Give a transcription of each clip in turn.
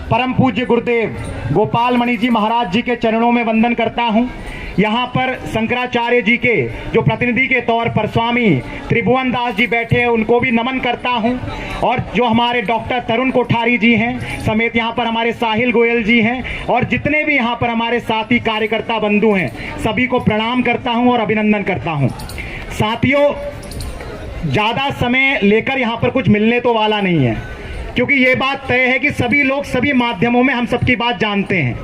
परम पूज्य गुरुदेव गोपाल मणि जी महाराज जी के चरणों में वंदन करता हूं। यहाँ पर शंकराचार्य जी के जो प्रतिनिधि के तौर पर स्वामी त्रिभुवन दास जी बैठे हैं, उनको भी नमन करता हूं। और जो हमारे डॉक्टर तरुण कोठारी जी हैं समेत यहाँ पर हमारे साहिल गोयल जी हैं और जितने भी यहाँ पर हमारे साथी कार्यकर्ता बंधु हैं, सभी को प्रणाम करता हूं और अभिनंदन करता हूं। साथियों, ज़्यादा समय लेकर यहाँ पर कुछ मिलने तो वाला नहीं है, क्योंकि ये बात तय है कि सभी लोग सभी माध्यमों में हम सबकी बात जानते हैं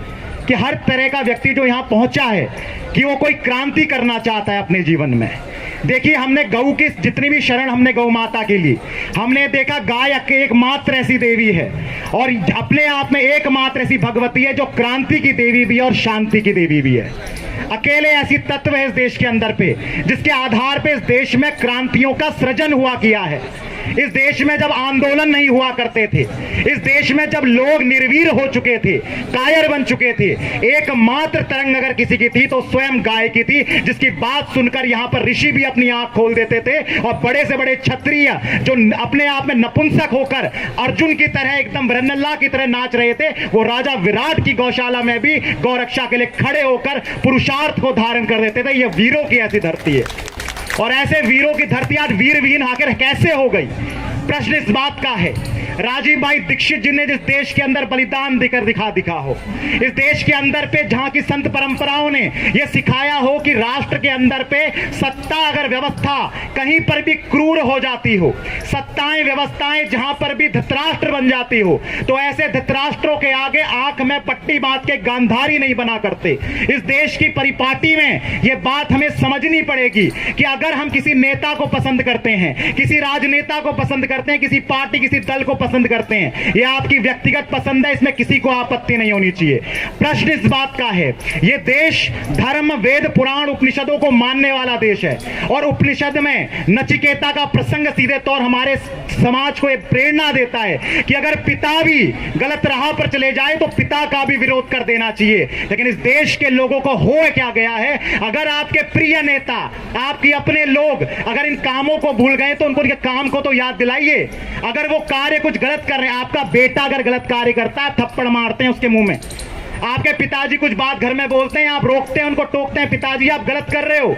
कि हर तरह का व्यक्ति जो यहाँ पहुंचा है कि वो कोई क्रांति करना चाहता है अपने जीवन में। देखिए, हमने गौ की जितनी भी शरण हमने गौ माता के लिए हमने देखा, गाय एकमात्र ऐसी देवी है और अपने आप में एकमात्र ऐसी भगवती है जो क्रांति की देवी भी है और शांति की देवी भी है। अकेले ऐसी तत्व है इस देश के अंदर पे जिसके आधार पे इस देश में क्रांतियों का सृजन हुआ किया है। इस देश में जब आंदोलन नहीं हुआ करते थे, इस देश में जब लोग निर्वीर हो चुके थे, कायर बन चुके थे, एकमात्र तरंग अगर किसी की थी तो स्वयं गाय की थी, जिसकी बात सुनकर यहाँ पर ऋषि भी अपनी आंख खोल देते थे और बड़े से बड़े क्षत्रिय जो अपने आप में नपुंसक होकर अर्जुन की तरह एकदम रन्नल्ला की तरह नाच रहे थे, वो राजा विराट की गौशाला में भी गौरक्षा के लिए खड़े होकर पुरुषार्थ को धारण कर देते थे। ये वीरों की ऐसी धरती है और ऐसे वीरों की धरती आज वीर विहीन आखिर कैसे हो गई? प्रश्न इस बात का है, राजीव भाई दीक्षित जी ने जिस देश के अंदर बलिदान देकर दिखा हो, इस देश के अंदर पे जहां की संत परंपराओं ने यह सिखाया हो कि राष्ट्र के अंदर पे सत्ता अगर व्यवस्था कहीं पर भी क्रूर हो जाती हो, सत्ताएं व्यवस्थाएं जहां पर भी धृतराष्ट्र बन जाती हो, तो ऐसे धृतराष्ट्रों के आगे आंख में पट्टी बांध के गांधारी नहीं बना करते। इस देश की परिपाटी में यह बात हमें समझनी पड़ेगी कि अगर हम किसी नेता को पसंद करते हैं, किसी राजनेता को पसंद करते हैं, किसी पार्टी किसी दल को पसंद करते हैं, यह आपकी व्यक्तिगत पसंद है, इसमें किसी को आपत्ति नहीं होनी चाहिए। प्रश्न इस बात का है, यह देश धर्म वेद पुराण उपनिषदों को मानने वाला देश है और उपनिषद में नचिकेता का प्रसंग सीधे तौर हमारे समाज को एक प्रेरणा देता है कि अगर पिता भी गलत राह पर चले जाए तो पिता का भी विरोध कर देना चाहिए। लेकिन इस देश के लोगों को हो क्या गया है, अगर आपके प्रिय नेता, आपके अपने लोग अगर इन कामों को भूल गए तो उनको काम को तो याद दिलाइए। अगर वो कार्य कुछ गलत कर रहे हैं, आपका बेटा अगर गलत कार्य करता है, थप्पड़ मारते हैं उसके मुंह में। आपके पिताजी कुछ बात घर में बोलते हैं, आप रोकते हैं, उनको टोकते हैं, पिताजी आप गलत कर रहे हो।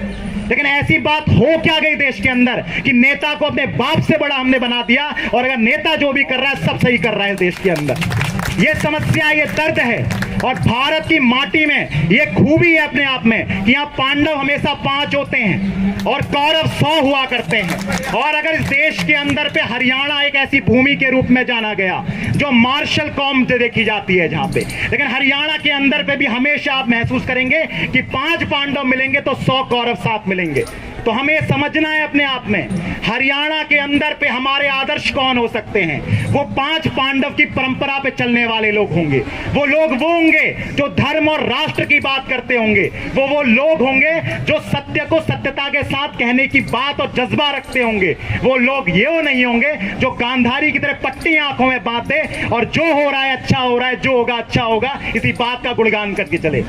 लेकिन ऐसी बात हो क्या गई देश के अंदर कि नेता को अपने बाप से बड़ा हमने बना दिया और अगर नेता जो भी कर रहा है सब सही कर रहा है इस देश के अंदर। ये समस्या, ये दर्द है और भारत की माटी में ये खूबी है अपने आप में कि यहाँ पांडव हमेशा 5 होते हैं और कौरव 100 हुआ करते हैं। और अगर इस देश के अंदर पे हरियाणा एक ऐसी भूमि के रूप में जाना गया जो मार्शल कौम से देखी जाती है जहां पे, लेकिन हरियाणा के अंदर पे भी हमेशा आप महसूस करेंगे कि 5 पांडव मिलेंगे तो 100 कौरव साथ मिलेंगे। तो हमें समझना है अपने आप में हरियाणा के अंदर पे हमारे आदर्श कौन हो सकते हैं। वो 5 पांडव की परंपरा पे चलने वाले लोग होंगे। वो लोग वो होंगे जो धर्म और राष्ट्र की बात करते होंगे। वो लोग होंगे जो सत्य को सत्यता के साथ कहने की बात और जज्बा रखते होंगे। वो लोग ये नहीं होंगे जो गांधारी की तरह पट्टी आंखों में बांधे और जो हो रहा है अच्छा हो रहा है, जो होगा अच्छा होगा, इसी बात का गुणगान करके चले।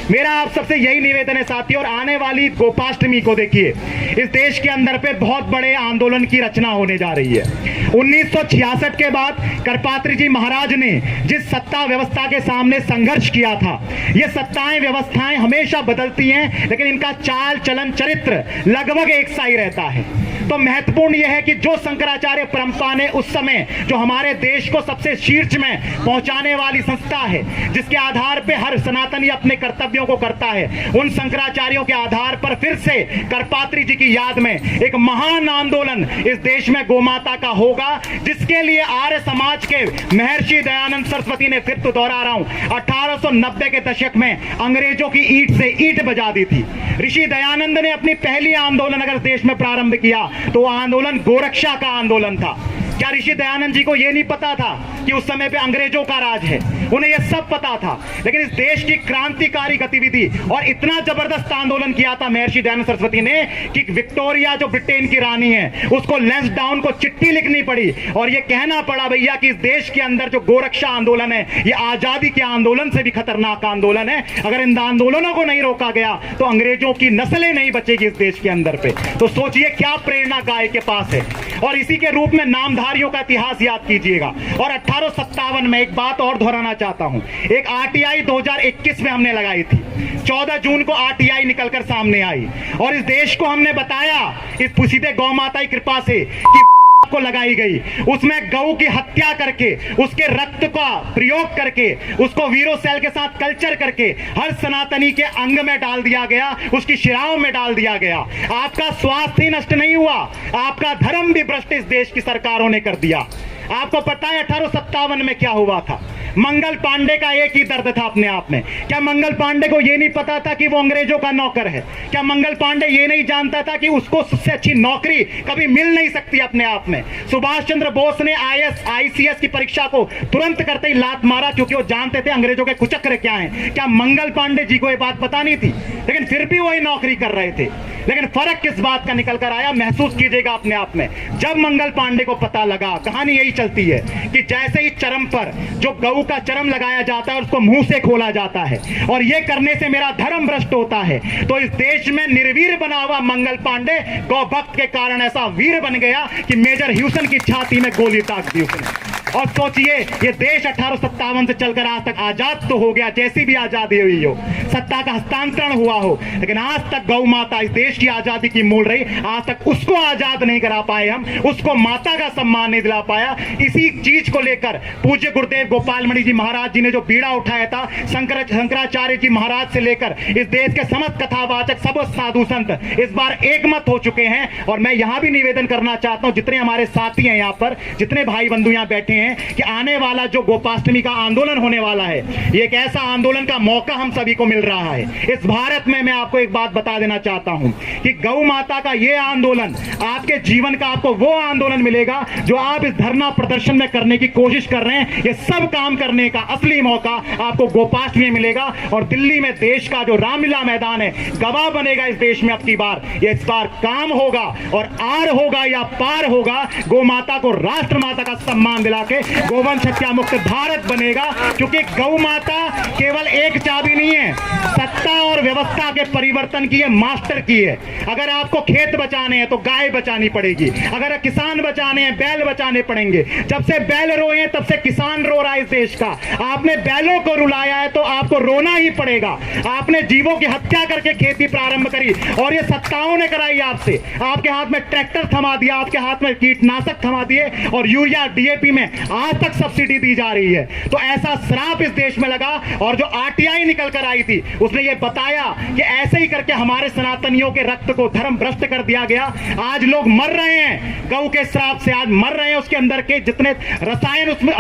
मेरा आप सबसे यही निवेदन है साथियों। और आने वाली गोपाष्टमी को देखिए, इस देश के अंदर पे बहुत बड़े आंदोलन की रचना होने जा रही है। 1966 के बाद करपात्री जी महाराज ने जिस सत्ता व्यवस्था के सामने संघर्ष किया था, ये सत्ताएं व्यवस्थाएं हमेशा बदलती हैं, लेकिन इनका चाल चलन चरित्र लगभग एक सा ही रहता है। तो महत्वपूर्ण यह है कि जो शंकराचार्य परंपरा ने उस समय जो हमारे देश को सबसे शीर्ष में पहुंचाने वाली संस्था है, जिसके आधार पे हर सनातनी अपने कर्तव्यों को करता है, उन शंकराचार्यों के आधार पर फिर से करपात्री जी की याद में एक महान आंदोलन इस देश में गोमाता का होगा, जिसके लिए आर्य समाज के महर्षि दयानंद सरस्वती ने, फिर तो दोहरा रहा हूं, 1890 के दशक में अंग्रेजों की ईंट से ईंट बजा दी थी। ऋषि दयानंद ने अपनी पहली आंदोलन अगर देश में प्रारंभ किया तो आंदोलन गोरक्षा का आंदोलन था। क्या ऋषि दयानंद जी को यह नहीं पता था कि उस समय पे अंग्रेजों का राज है? उन्हें यह सब पता था। लेकिन इस देश की क्रांतिकारी गतिविधि और इतना जबरदस्त आंदोलन किया था महर्षि दयानंद सरस्वती ने कि विक्टोरिया जो ब्रिटेन की रानी है उसको लैंसडाउन को चिट्ठी लिखनी पड़ी और यह कहना पड़ा भैया कि इस देश के अंदर जो गोरक्षा आंदोलन है यह आजादी के आंदोलन से भी खतरनाक आंदोलन है। अगर इन आंदोलनों को नहीं रोका गया तो अंग्रेजों की नस्लें नहीं बचेगी इस देश के अंदर पे। तो सोचिए क्या प्रेरणा गाय के पास है। और इसी के रूप में नामधारी सूत्रधारियों का इतिहास याद कीजिएगा। और 1857 में एक बात और दोहराना चाहता हूं, एक आरटीआई 2021 में हमने लगाई थी। 14 जून को आरटीआई निकलकर सामने आई और इस देश को हमने बताया, इस सीधे गौ माता की कृपा से कि को लगाई गई, उसमें गौ की हत्या करके, उसके रक्त का प्रयोग करके, उसको वीरो सेल के साथ कल्चर करके हर सनातनी के अंग में डाल दिया गया, उसकी शिराओं में डाल दिया गया। आपका स्वास्थ्य ही नष्ट नहीं हुआ, आपका धर्म भी भ्रष्ट इस देश की सरकारों ने कर दिया। आपको पता है 1857 में क्या हुआ था? मंगल पांडे का एक ही दर्द था अपने आप में। क्या मंगल पांडे को यह नहीं पता था कि वो अंग्रेजों का नौकर है? क्या मंगल पांडे ये नहीं जानता था कि उसको सबसे अच्छी नौकरी कभी मिल नहीं सकती अपने आप में? सुभाष चंद्र बोस ने ICS की परीक्षा को तुरंत करते ही लात मारा, क्योंकि वो जानते थे अंग्रेजों के कुचक्र क्या हैं। क्या मंगल पांडे जी को यह बात पता नहीं थी? लेकिन फिर भी वही नौकरी कर रहे थे। लेकिन फर्क किस बात का निकल कर आया, महसूस कीजिएगा अपने आप में। जब मंगल पांडे को पता लगा, कहानी यही चलती है कि जैसे ही चरम पर जो गऊ का चरम लगाया जाता है, उसको मुंह से खोला जाता है और यह करने से मेरा धर्म भ्रष्ट होता है, तो इस देश में निर्वीर बना हुआ मंगल पांडे गौ भक्त के कारण ऐसा वीर बन गया कि मेजर ह्यूसन की छाती में गोली दाग दी उसने। और सोचिए, ये देश 1857 से चलकर आज तक आजाद तो हो गया, जैसी भी आजादी हुई हो, सत्ता का हस्तांतरण हुआ हो, लेकिन आज तक गौ माता इस देश की आजादी की मूल रही। आज तक उसको आजाद नहीं करा पाए हम, उसको माता का सम्मान नहीं दिला पाया। इसी चीज को लेकर पूज्य गुरुदेव गोपाल मणि जी महाराज जी ने जो बीड़ा उठाया था, शंकराचार्य जी महाराज से लेकर इस देश के समस्त कथावाचक, सब साधु संत इस बार एक मत हो चुके हैं। और मैं यहां भी निवेदन करना चाहता हूं, जितने हमारे साथी हैं यहाँ पर, जितने भाई बंधु यहाँ बैठे हैं, कि आने वाला जो गोपाष्टमी का आंदोलन होने वाला है, ये एक ऐसा आंदोलन का मौका हम सभी को मिल रहा है इस भारत में। मैं आपको एक बात बता देना चाहता हूं कि गौ माता का ये आंदोलन आपके जीवन का, आपको वो आंदोलन मिलेगा जो आप इस धरना प्रदर्शन में करने की कोशिश कर रहे हैं। ये सब काम करने का असली मौका आपको गोपाष्टमी में मिलेगा। और दिल्ली में देश का जो रामलीला मैदान है, गवाह बनेगा इस देश में अब की बार। ये इस बार काम होगा और आर होगा या पार होगा। गौ माता को राष्ट्र माता का सम्मान दिला के गोवंश हत्या मुक्त भारत बनेगा, क्योंकि गौ माता केवल एक चाबी नहीं है, सत्ता और व्यवस्था के परिवर्तन की है, मास्टर की है। अगर आपको खेत बचाने हैं तो गाय बचानी पड़ेगी, अगर किसान बचाने हैं बैल बचाने पड़ेंगे। जब से बैल रोए हैं तब से किसान रो रहा है इस देश का। आपने बैलों को रुलाया है तो आपको रोना ही पड़ेगा। आपने जीवों की हत्या करके खेती प्रारंभ करी और ये सत्ताओं ने कराई आपसे। आपके हाथ में ट्रैक्टर थमा दिया, आपके हाथ में कीटनाशक थमा दिए और यूरिया DAP में आज तक सब्सिडी दी जा रही है। तो ऐसा श्राप इस देश में लगा। और जो RTI निकल कर आई थी, उसने ये बताया कि ऐसे ही करके हमारे सनातनियों के रक्त को धर्म भ्रष्ट कर दिया गया। आज लोग मर रहे हैं गौ के श्राप से, आज मर रहे हैं उसके अंदर के जितने रसायन उसमें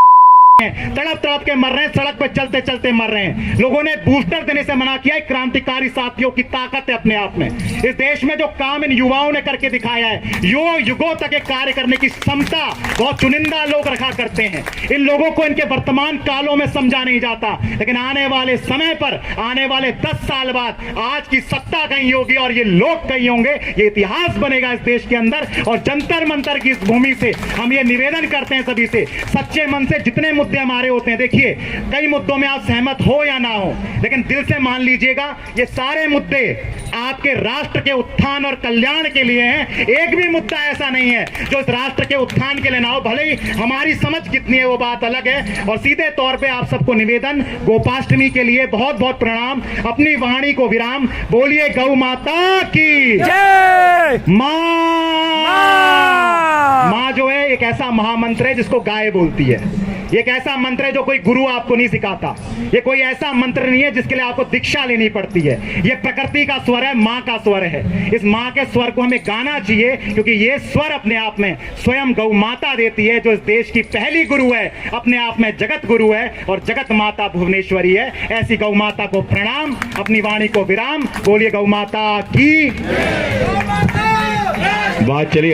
तड़प तड़प के मर रहे हैं, सड़क पर चलते चलते मर रहे हैं। लोगों ने बूस्टर देने से मना किया। क्रांतिकारी साथियों की ताकत है अपने आप में। इस देश में जो काम इन युवाओं ने करके दिखाया है, युगों तक एक कार्य करने की क्षमता बहुत चुनिंदा लोग रखा करते हैं। इन लोगों को इनके वर्तमान कालों में समझा नहीं जाता, लेकिन आने वाले समय पर, आने वाले 10 साल बाद आज की सत्ता कहीं होगी और ये लोग कहीं होंगे। ये इतिहास बनेगा इस देश के अंदर। और जंतर मंतर की इस भूमि से हम ये निवेदन करते हैं सभी से, सच्चे मन से जितने मुद्दे हमारे होते हैं, देखिए कई मुद्दों में आप सहमत हो या ना हो, लेकिन दिल से मान लीजिएगा ये सारे मुद्दे आपके राष्ट्र के उत्थान और कल्याण के लिए हैं। एक भी मुद्दा ऐसा नहीं है जो इस राष्ट्र के उत्थान के लिए ना हो। भले ही हमारी समझ कितनी है वो बात अलग है। और सीधे तौर पे आप सबको निवेदन, गोपाष्टमी के लिए बहुत बहुत प्रणाम। अपनी वाणी को विराम। बोलिए गौ माता की जय। माँ जो है एक ऐसा महामंत्र है जिसको गाय बोलती है। ये एक ऐसा मंत्र है जो कोई गुरु आपको नहीं सिखाता। ये कोई ऐसा मंत्र नहीं है जिसके लिए आपको दीक्षा लेनी पड़ती है। ये प्रकृति का स्वर है, माँ का स्वर है। इस माँ के स्वर को हमें गाना चाहिए, क्योंकि ये स्वर अपने आप में स्वयं गौ माता देती है, जो इस देश की पहली गुरु है, अपने आप में जगत गुरु है और जगत माता भुवनेश्वरी है। ऐसी गौ माता को प्रणाम, अपनी वाणी को विराम। बोलिए गौ माता की बात चली।